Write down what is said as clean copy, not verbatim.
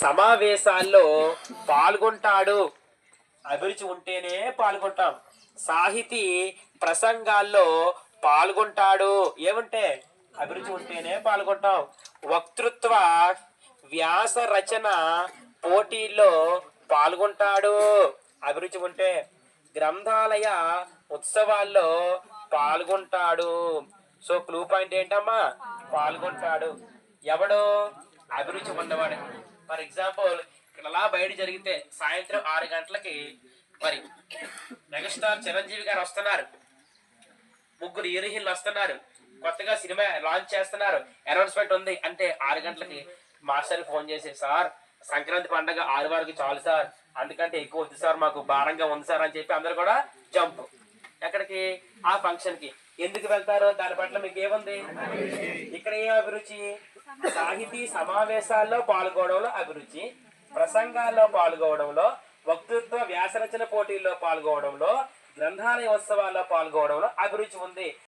సమావేశాల్లో పాల్గొంటాడు. అభిరుచి ఉంటేనే పాల్గొంటాం. సాహితీ ప్రసంగాల్లో పాల్గొంటాడు. ఏమంటే అభిరుచి ఉంటేనే పాల్గొంటాం. వక్తృత్వ వ్యాస రచన పోటీల్లో పాల్గొంటాడు. అభిరుచి ఉంటే. గ్రంథాలయ ఉత్సవాల్లో పాల్గొంటాడు. సో క్లూ పాయింట్ ఏంటమ్మా? పాల్గొంటాడు. ఎవడు? అభిరుచి ఉన్నవాడు. ఫర్ ఎగ్జాంపుల్ ఇక్కడ అలా బయట జరిగితే సాయంత్రం 6 గంటలకి మరి మెగాస్టార్ చిరంజీవి గారు వస్తున్నారు, ముగ్గురు హీరోయిన్లు వస్తున్నారు, కొత్తగా సినిమా లాంచ్ చేస్తున్నారు, అనౌన్స్మెంట్ ఉంది అంటే 6 గంటలకి మాస్టర్ ఫోన్ చేసి, సార్ సంక్రాంతి పండగ 6 వరకు చాలు సార్, అందుకంటే ఎక్కువ వద్దు సార్, మాకు భారంగా ఉంది సార్ అని చెప్పి అందరు కూడా జంప్. ఎక్కడికి? ఆ ఫంక్షన్ కి. ఎందుకు వెళ్తారు? దాని పట్ల మీకు ఏముంది? ఇక్కడ ఏం అభిరుచి? సాహితీ సమావేశాల్లో పాల్గొనడంలో అభిరుచి, ప్రసంగాల్లో పాల్గొనడంలో, వక్తృత్వ వ్యాసరచన పోటీల్లో పాల్గొనడంలో, గ్రంథాలయ ఉత్సవాల్లో పాల్గొనడంలో అభిరుచి ఉంది.